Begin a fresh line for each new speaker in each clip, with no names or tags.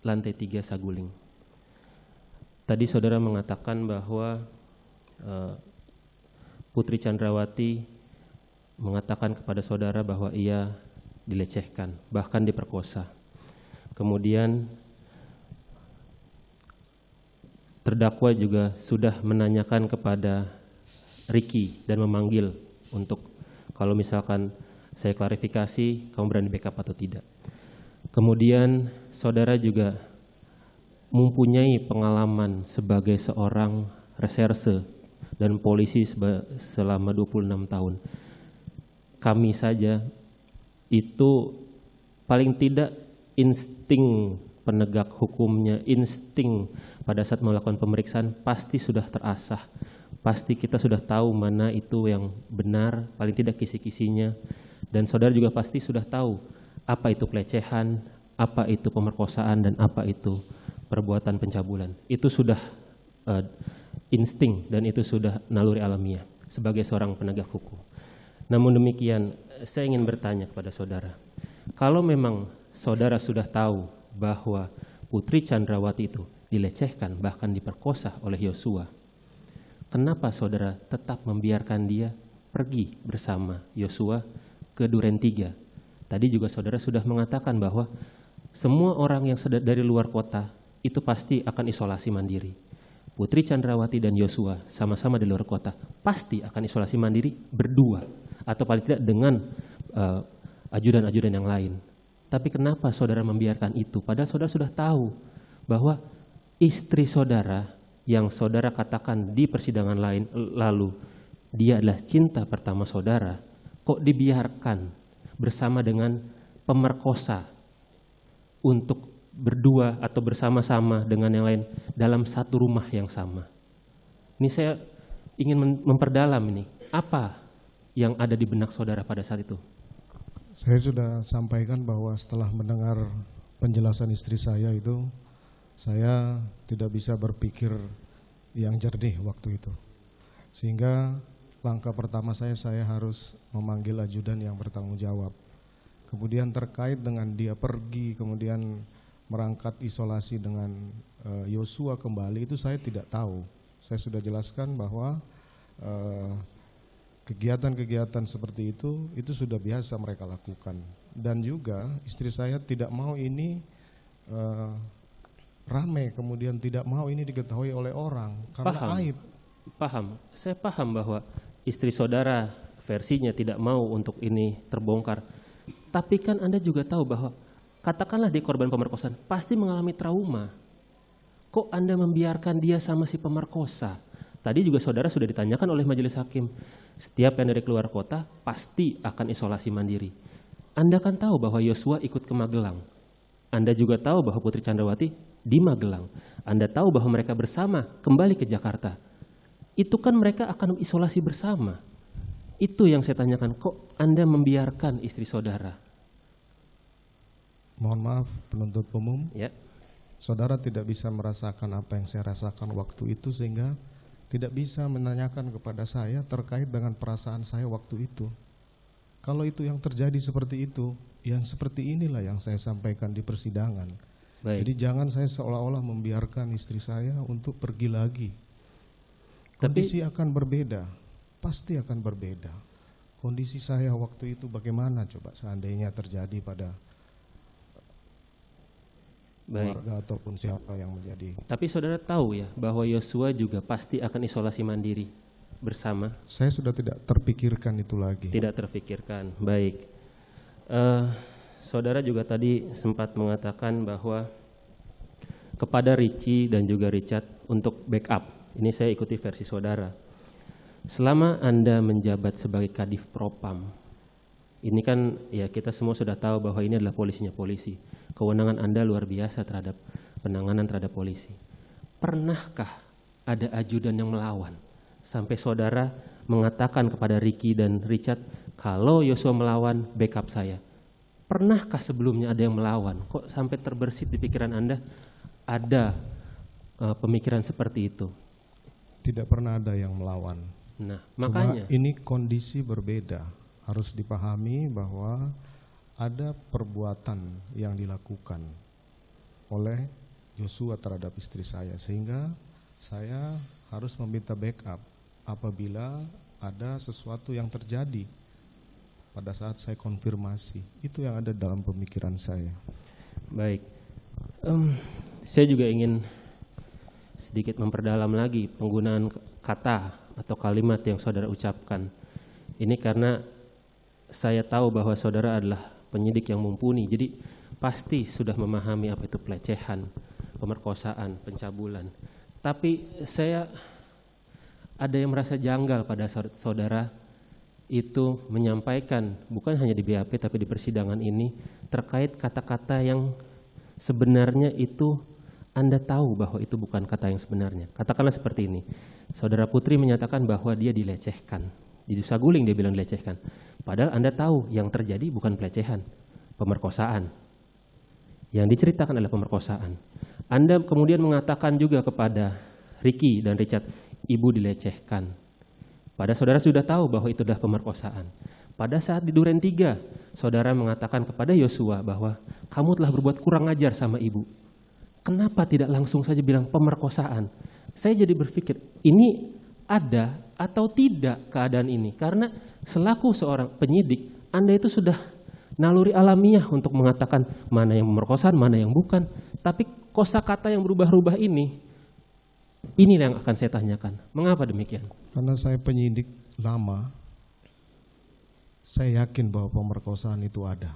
lantai 3 Saguling. Tadi saudara mengatakan bahwa Putri Chandrawati mengatakan kepada saudara bahwa ia dilecehkan, bahkan diperkosa. Kemudian terdakwa juga sudah menanyakan kepada Ricky dan memanggil untuk kalau misalkan saya klarifikasi, kamu berani backup atau tidak. Kemudian saudara juga mempunyai pengalaman sebagai seorang reserse dan polisi selama 26 tahun. Kami saja itu paling tidak insting penegak hukumnya, insting pada saat melakukan pemeriksaan pasti sudah terasah. Pasti kita sudah tahu mana itu yang benar, paling tidak kisi-kisinya. Dan saudara juga pasti sudah tahu apa itu pelecehan, apa itu pemerkosaan, dan apa itu perbuatan pencabulan. Itu sudah insting dan itu sudah naluri alamiah sebagai seorang penegak hukum. Namun demikian, saya ingin bertanya kepada saudara, kalau memang saudara sudah tahu bahwa Putri Chandrawati itu dilecehkan bahkan diperkosa oleh Yosua, kenapa saudara tetap membiarkan dia pergi bersama Yosua ke Duren 3? Tadi juga saudara sudah mengatakan bahwa semua orang yang dari luar kota itu pasti akan isolasi mandiri. Putri Chandrawati dan Yosua sama-sama di luar kota pasti akan isolasi mandiri berdua atau paling tidak dengan ajudan-ajudan yang lain. Tapi kenapa saudara membiarkan itu? Padahal saudara sudah tahu bahwa istri saudara yang saudara katakan di persidangan lain lalu dia adalah cinta pertama saudara, kok dibiarkan bersama dengan pemerkosa untuk berdua atau bersama-sama dengan yang lain dalam satu rumah yang sama? Ini saya ingin memperdalam ini, apa yang ada di benak saudara pada saat itu?
Saya sudah sampaikan bahwa setelah mendengar penjelasan istri saya itu, saya tidak bisa berpikir yang jernih waktu itu. Sehingga langkah pertama saya harus memanggil ajudan yang bertanggung jawab. Kemudian terkait dengan dia pergi, kemudian merangkat isolasi dengan Yosua kembali, itu saya tidak tahu. Saya sudah jelaskan bahwa kegiatan-kegiatan seperti itu sudah biasa mereka lakukan. Dan juga istri saya tidak mau ini rame, kemudian tidak mau ini diketahui oleh orang karena aib.
Paham, saya paham bahwa istri saudara versinya tidak mau untuk ini terbongkar. Tapi kan Anda juga tahu bahwa katakanlah dia korban pemerkosaan pasti mengalami trauma. Kok Anda membiarkan dia sama si pemerkosa? Tadi juga saudara sudah ditanyakan oleh majelis hakim, setiap yang dari keluar kota pasti akan isolasi mandiri. Anda kan tahu bahwa Yosua ikut ke Magelang. Anda juga tahu bahwa Putri Chandrawati di Magelang. Anda tahu bahwa mereka bersama kembali ke Jakarta. Itu kan mereka akan isolasi bersama. Itu yang saya tanyakan, kok Anda membiarkan istri saudara?
Mohon maaf penuntut umum,
Ya.
Saudara tidak bisa merasakan apa yang saya rasakan waktu itu, sehingga tidak bisa menanyakan kepada saya terkait dengan perasaan saya waktu itu. Kalau itu yang terjadi seperti itu, yang seperti inilah yang saya sampaikan di persidangan.
Baik.
Jadi jangan saya seolah-olah membiarkan istri saya untuk pergi lagi. Kondisi akan berbeda, pasti akan berbeda. Kondisi saya waktu itu bagaimana coba seandainya terjadi pada keluarga ataupun siapa yang menjadi.
Tapi saudara tahu ya bahwa Yosua juga pasti akan isolasi mandiri bersama?
Saya sudah tidak terpikirkan itu lagi.
Tidak terpikirkan, baik. Saudara juga tadi sempat mengatakan bahwa kepada Richie dan juga Richard untuk backup. Ini saya ikuti versi saudara. Selama Anda menjabat sebagai Kadif Propam, ini kan ya kita semua sudah tahu bahwa ini adalah polisinya polisi. Kewenangan Anda luar biasa terhadap penanganan terhadap polisi. Pernahkah ada ajudan yang melawan? Sampai saudara mengatakan kepada Ricky dan Richard, kalau Yosua melawan, backup saya. Pernahkah sebelumnya ada yang melawan? Kok sampai terbersit di pikiran Anda ada pemikiran seperti itu?
Tidak pernah ada yang melawan.
Nah, makanya
cuma ini kondisi berbeda. Harus dipahami bahwa ada perbuatan yang dilakukan. oleh Yosua terhadap istri saya, sehingga saya harus meminta backup apabila ada sesuatu yang terjadi pada saat saya konfirmasi. Itu yang ada dalam pemikiran saya.
Baik, saya juga ingin sedikit memperdalam lagi penggunaan kata atau kalimat yang saudara ucapkan. Ini karena saya tahu bahwa saudara adalah penyidik yang mumpuni, jadi pasti sudah memahami apa itu pelecehan, pemerkosaan, pencabulan. Tapi saya ada yang merasa janggal pada saudara itu menyampaikan, bukan hanya di BAP tapi di persidangan ini, terkait kata-kata yang sebenarnya itu Anda tahu bahwa itu bukan kata yang sebenarnya. Katakanlah seperti ini, saudara Putri menyatakan bahwa dia dilecehkan, di Saguling dia bilang dilecehkan, padahal Anda tahu yang terjadi bukan pelecehan, pemerkosaan. Yang diceritakan adalah pemerkosaan. Anda kemudian mengatakan juga kepada Ricky dan Richard, ibu dilecehkan. Padahal saudara sudah tahu bahwa itu adalah pemerkosaan. Pada saat di Duren 3, saudara mengatakan kepada Yosua bahwa kamu telah berbuat kurang ajar sama ibu. Kenapa tidak langsung saja bilang pemerkosaan? Saya jadi berpikir, ini ada atau tidak keadaan ini? Karena selaku seorang penyidik, Anda itu sudah naluri alamiah untuk mengatakan mana yang pemerkosaan, mana yang bukan. Tapi kosakata yang berubah-ubah ini yang akan saya tanyakan. Mengapa demikian?
Karena saya penyidik lama, saya yakin bahwa pemerkosaan itu ada.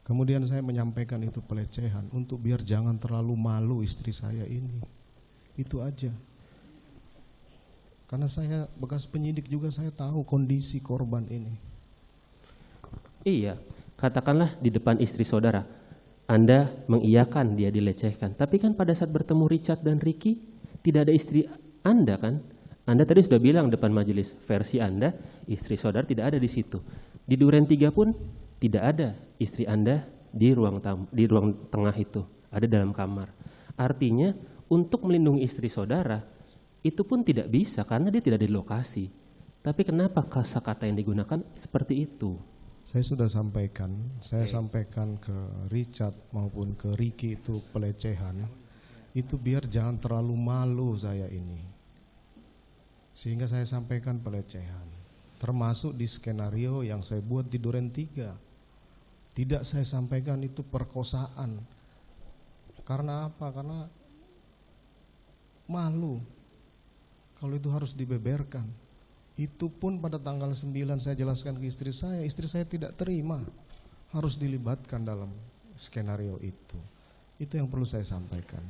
Kemudian saya menyampaikan itu pelecehan untuk biar jangan terlalu malu istri saya ini. Itu aja. Karena saya bekas penyidik juga, saya tahu kondisi korban ini.
Iya, katakanlah di depan istri saudara, Anda mengiyakan dia dilecehkan. Tapi kan pada saat bertemu Richard dan Ricky, tidak ada istri Anda kan? Anda tadi sudah bilang depan majelis, versi Anda, istri saudara tidak ada di situ. Di Duren 3 pun tidak ada istri Anda di ruang tengah itu, ada dalam kamar. Artinya untuk melindungi istri saudara itu pun tidak bisa karena dia tidak ada di lokasi. Tapi kenapa kata-kata yang digunakan seperti itu?
Saya sudah sampaikan, sampaikan ke Richard maupun ke Ricky itu pelecehan. Itu biar jangan terlalu malu saya ini. Sehingga saya sampaikan pelecehan. Termasuk di skenario yang saya buat di Duren 3. Tidak saya sampaikan itu perkosaan. Karena apa? Karena malu. Kalau itu harus dibeberkan. Itu pun pada tanggal 9 saya jelaskan ke istri saya tidak terima. Harus dilibatkan dalam skenario itu. Itu yang perlu saya sampaikan.